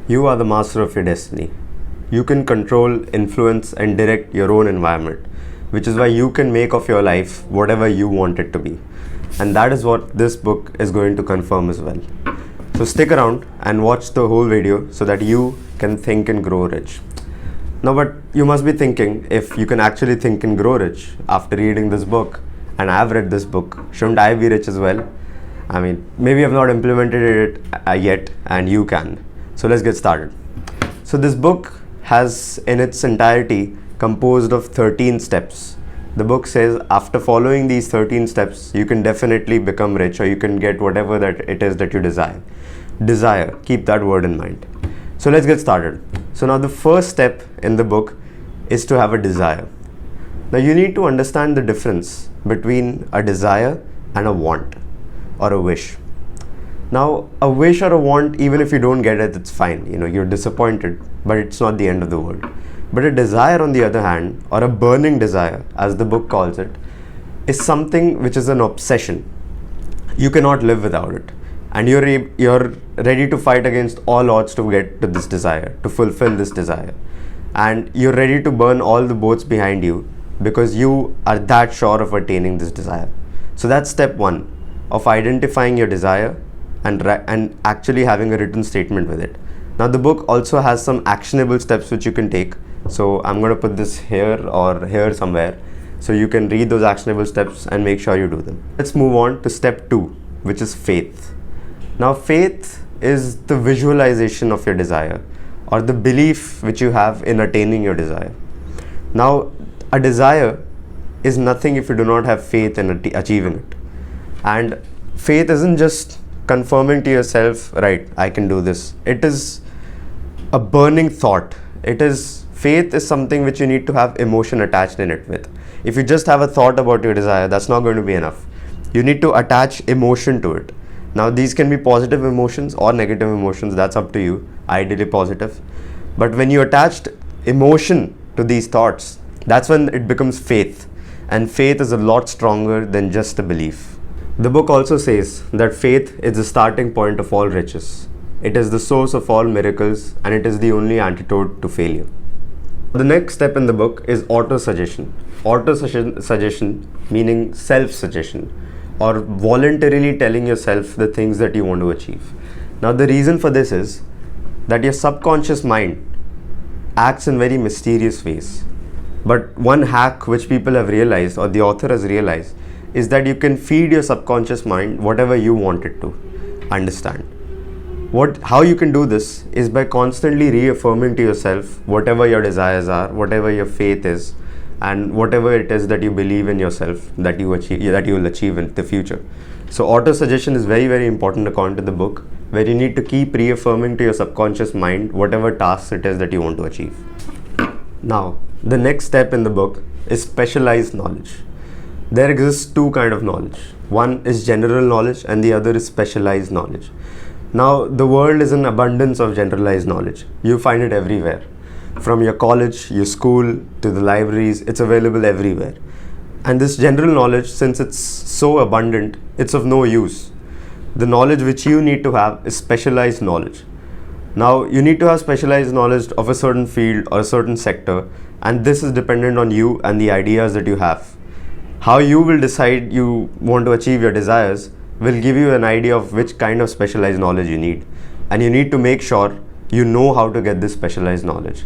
You are the master of your destiny. You can control, influence, and direct your own environment, which is why you can make of your life whatever you want it to be. And that is what this book is going to confirm as well. So stick around and watch the whole video so that you can think and grow rich. Now, but you must be thinking, if you can actually think and grow rich after reading this book, and I've read this book, shouldn't I be rich as well? I mean, maybe I've not implemented it yet, and you can. So let's get started. So this book has in its entirety composed of 13 steps. The book says after following these 13 steps, you can definitely become rich, or you can get whatever that it is that you desire. Desire, keep that word in mind. So let's get started. So now the first step in the book is to have a desire. Now you need to understand the difference between a desire and a want or a wish. Now a wish or a want, even if you don't get it, it's fine. You're disappointed, but it's not the end of the world. But a desire, on the other hand, or a burning desire, as the book calls it, is something which is an obsession. You cannot live without it. And you're ready to fight against all odds to get to this desire, to fulfill this desire. And you're ready to burn all the boats behind you because you are that sure of attaining this desire. So that's step one of identifying your desire and actually having a written statement with it. Now the book also has some actionable steps which you can take. So I'm going to put this here or here somewhere so you can read those actionable steps and make sure you do them. Let's move on to step 2, which is faith. Now faith is the visualization of your desire, or the belief which you have in attaining your desire. Now a desire is nothing if you do not have faith in achieving it. And faith isn't just confirming to yourself, right, I can do this. It is a burning thought. Faith is something which you need to have emotion attached in it with. If you just have a thought about your desire, that's not going to be enough. You need to attach emotion to it. Now these can be positive emotions or negative emotions, that's up to you, ideally positive. But when you attached emotion to these thoughts, that's when it becomes faith. And faith is a lot stronger than just a belief. The book also says that faith is the starting point of all riches. It is the source of all miracles, and it is the only antidote to failure. The next step in the book is auto-suggestion. Auto-suggestion meaning self-suggestion, or voluntarily telling yourself the things that you want to achieve. Now the reason for this is that your subconscious mind acts in very mysterious ways. But one hack which people have realized, or the author has realized, is that you can feed your subconscious mind whatever you want it to understand. How you can do this is by constantly reaffirming to yourself whatever your desires are, whatever your faith is, and whatever it is that you believe in yourself that you will achieve in the future. So auto-suggestion is very, very important according to the book, where you need to keep reaffirming to your subconscious mind whatever tasks it is that you want to achieve. Now, the next step in the book is specialized knowledge. There exists two kinds of knowledge. One is general knowledge and the other is specialized knowledge. Now, the world is an abundance of generalized knowledge. You find it everywhere. From your college, your school, to the libraries, it's available everywhere. And this general knowledge, since it's so abundant, it's of no use. The knowledge which you need to have is specialized knowledge. Now, you need to have specialized knowledge of a certain field or a certain sector, and this is dependent on you and the ideas that you have. How you will decide you want to achieve your desires will give you an idea of which kind of specialized knowledge you need. And you need to make sure you know how to get this specialized knowledge.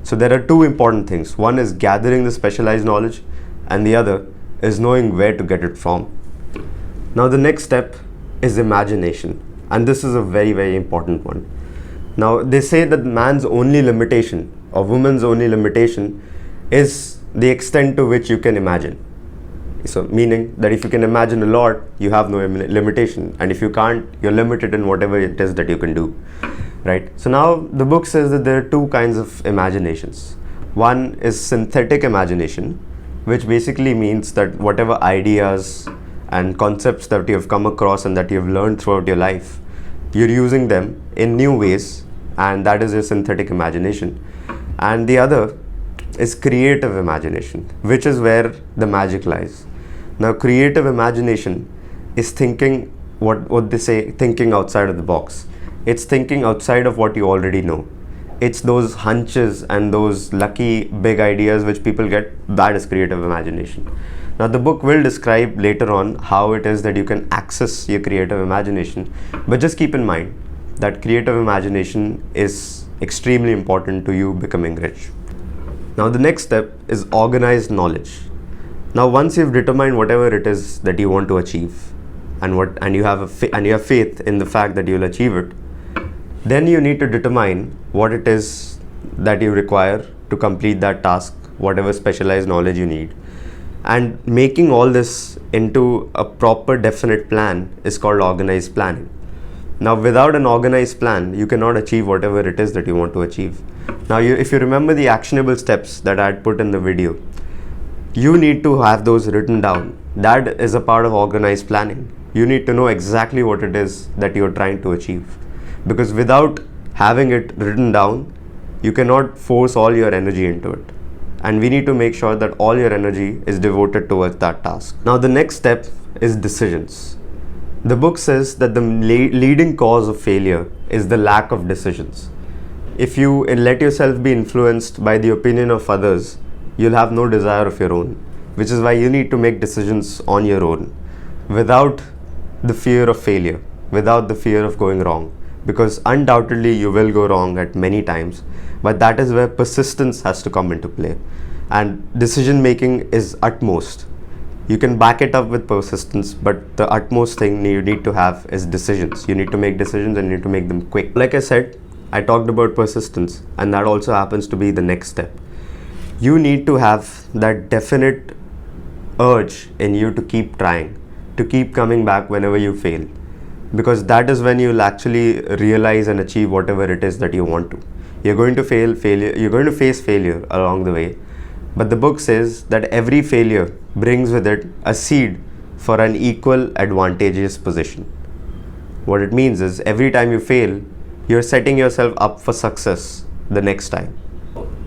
So there are two important things. One is gathering the specialized knowledge, and the other is knowing where to get it from. Now the next step is imagination, and this is a very, very important one. Now they say that man's only limitation or woman's only limitation is the extent to which you can imagine. So meaning that if you can imagine a lot, you have no limitation, and if you can't, you're limited in whatever it is that you can do. Right? So now the book says that there are two kinds of imaginations. One is synthetic imagination, which basically means that whatever ideas and concepts that you have come across and that you have learned throughout your life, you're using them in new ways, and that is your synthetic imagination. And the other is creative imagination, which is where the magic lies. Now creative imagination is thinking, what they say, thinking outside of the box. It's thinking outside of what you already know. It's those hunches and those lucky big ideas which people get. That is creative imagination. Now, the book will describe later on how it is that you can access your creative imagination, but just keep in mind that creative imagination is extremely important to you becoming rich. Now, the next step is organized knowledge. Now, once you've determined whatever it is that you want to achieve, and you have faith in the fact that you'll achieve it, then you need to determine what it is that you require to complete that task, whatever specialized knowledge you need. And making all this into a proper definite plan is called organized planning. Now, without an organized plan, you cannot achieve whatever it is that you want to achieve. Now, if you remember the actionable steps that I had put in the video, you need to have those written down. That is a part of organized planning. You need to know exactly what it is that you're trying to achieve. Because without having it written down, you cannot force all your energy into it. And we need to make sure that all your energy is devoted towards that task. Now, the next step is decisions. The book says that the leading cause of failure is the lack of decisions. If you let yourself be influenced by the opinion of others, you'll have no desire of your own, which is why you need to make decisions on your own without the fear of failure, without the fear of going wrong, because undoubtedly you will go wrong at many times, but that is where persistence has to come into play, and decision making is utmost. You can back it up with persistence, but the utmost thing you need to have is decisions. You need to make decisions and you need to make them quick. Like I said, I talked about persistence, and that also happens to be the next step. You need to have that definite urge in you to keep trying, to keep coming back whenever you fail, because that is when you'll actually realize and achieve whatever it is that you want to. You're going to you're going to face failure along the way, but the book says that every failure brings with it a seed for an equal advantageous position. What it means is every time you fail, you're setting yourself up for success the next time.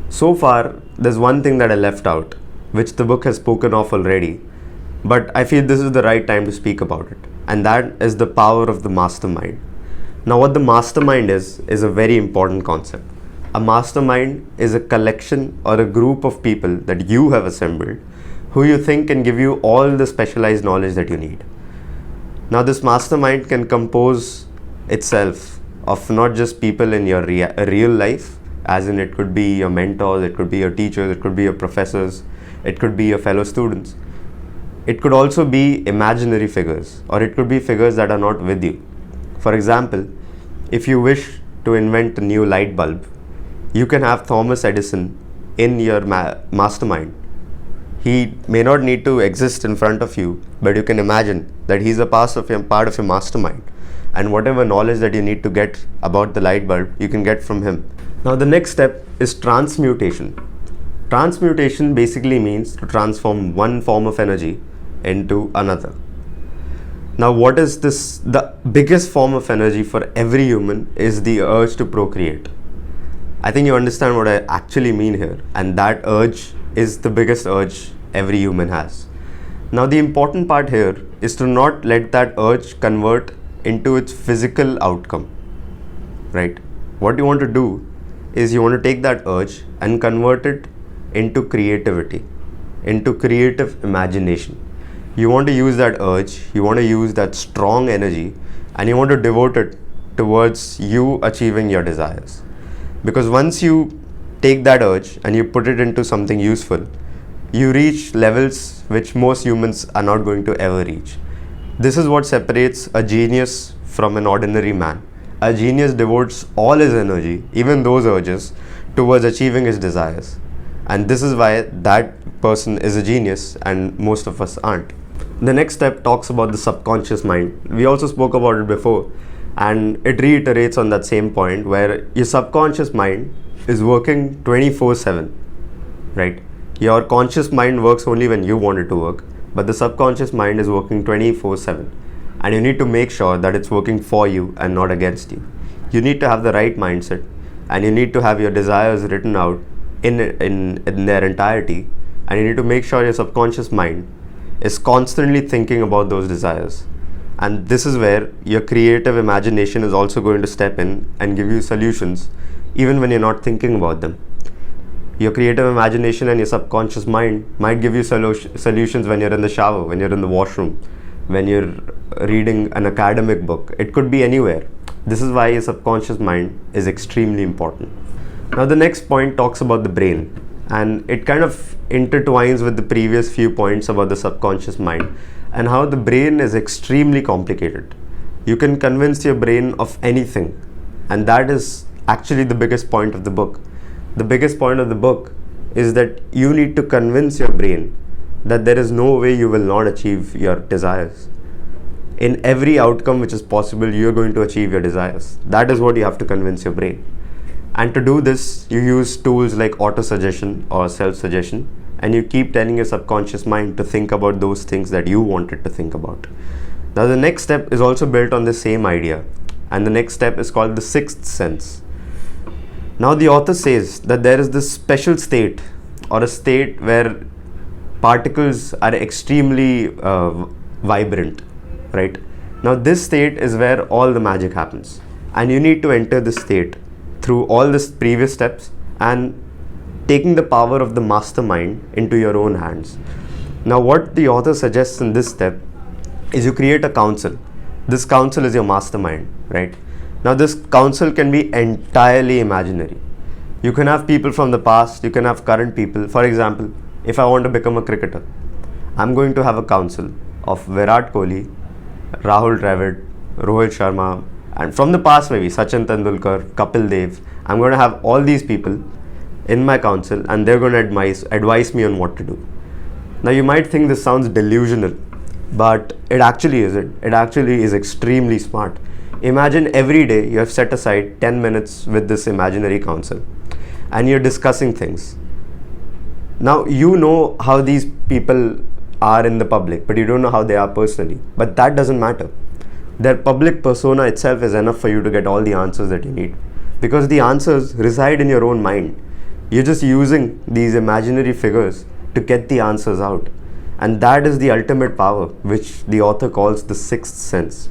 So far, there's one thing that I left out, which the book has spoken of already, but I feel this is the right time to speak about it, and that is the power of the mastermind. Now, what the mastermind is a very important concept. A mastermind is a collection or a group of people that you have assembled who you think can give you all the specialized knowledge that you need. Now, this mastermind can compose itself of not just people in your real life, as in it could be your mentors, it could be your teachers, it could be your professors, it could be your fellow students. It could also be imaginary figures, or it could be figures that are not with you. For example, if you wish to invent a new light bulb, you can have Thomas Edison in your mastermind. He may not need to exist in front of you, but you can imagine that he's a part of your mastermind, and whatever knowledge that you need to get about the light bulb, you can get from him. Now, the next step is transmutation. Transmutation basically means to transform one form of energy into another. Now, what is this? The biggest form of energy for every human is the urge to procreate. I think you understand what I actually mean here, and that urge is the biggest urge every human has. Now, the important part here is to not let that urge convert into its physical outcome, right? What you want to do is you want to take that urge and convert it into creativity, into creative imagination. You want to use that urge, you want to use that strong energy, and you want to devote it towards you achieving your desires. Because once you take that urge and you put it into something useful, you reach levels which most humans are not going to ever reach. This is what separates a genius from an ordinary man. A genius devotes all his energy, even those urges, towards achieving his desires. And this is why that person is a genius and most of us aren't. The next step talks about the subconscious mind. We also spoke about it before, and it reiterates on that same point where your subconscious mind is working 24/7, right? Your conscious mind works only when you want it to work, but the subconscious mind is working 24/7, and you need to make sure that it's working for you and not against you. You need to have the right mindset, and you need to have your desires written out in their entirety, and you need to make sure your subconscious mind is constantly thinking about those desires. And this is where your creative imagination is also going to step in and give you solutions even when you're not thinking about them. Your creative imagination and your subconscious mind might give you solutions when you're in the shower, when you're in the washroom, when you're reading an academic book. It could be anywhere. This is why your subconscious mind is extremely important. Now the next point talks about the brain, and it kind of intertwines with the previous few points about the subconscious mind and how the brain is extremely complicated. You can convince your brain of anything, and that is actually the biggest point of the book. The biggest point of the book is that you need to convince your brain that there is no way you will not achieve your desires. In every outcome which is possible, you are going to achieve your desires. That is what you have to convince your brain. And to do this, you use tools like auto-suggestion or self-suggestion, and you keep telling your subconscious mind to think about those things that you want it to think about. Now the next step is also built on the same idea, and the next step is called the sixth sense. Now the author says that there is this special state, or a state where particles are extremely vibrant, right? Now this state is where all the magic happens, and you need to enter this state through all these previous steps and taking the power of the mastermind into your own hands. Now what the author suggests in this step is you create a council. This council is your mastermind, right? Now this council can be entirely imaginary. You can have people from the past, you can have current people. For example, if I want to become a cricketer, I'm going to have a council of Virat Kohli, Rahul Dravid, Rohit Sharma, and from the past maybe Sachin Tendulkar, Kapil Dev. I'm going to have all these people in my council, and they're going to advise me on what to do. Now you might think this sounds delusional, but it actually isn't. It actually is extremely smart. Imagine every day you have set aside 10 minutes with this imaginary council and you're discussing things. Now you know how these people are in the public, but you don't know how they are personally. But that doesn't matter. Their public persona itself is enough for you to get all the answers that you need, because the answers reside in your own mind. You're just using these imaginary figures to get the answers out. And that is the ultimate power, which the author calls the sixth sense.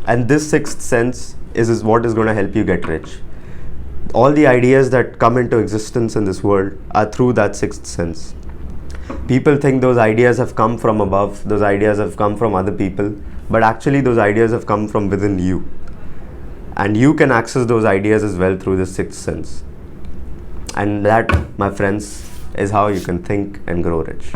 And this sixth sense is what is going to help you get rich. All the ideas that come into existence in this world are through that sixth sense. People think those ideas have come from above, those ideas have come from other people, but actually those ideas have come from within you. And you can access those ideas as well through the sixth sense. And that, my friends, is how you can think and grow rich.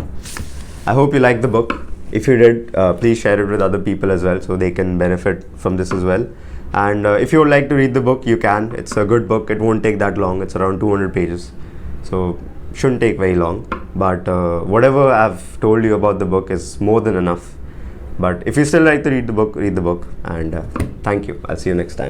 I hope you liked the book. If you did, please share it with other people as well, so they can benefit from this as well. And if you would like to read the book, you can. It's a good book. It won't take that long. It's around 200 pages. So shouldn't take very long. But whatever I've told you about the book is more than enough. But if you still like to read the book, read the book. And thank you. I'll see you next time.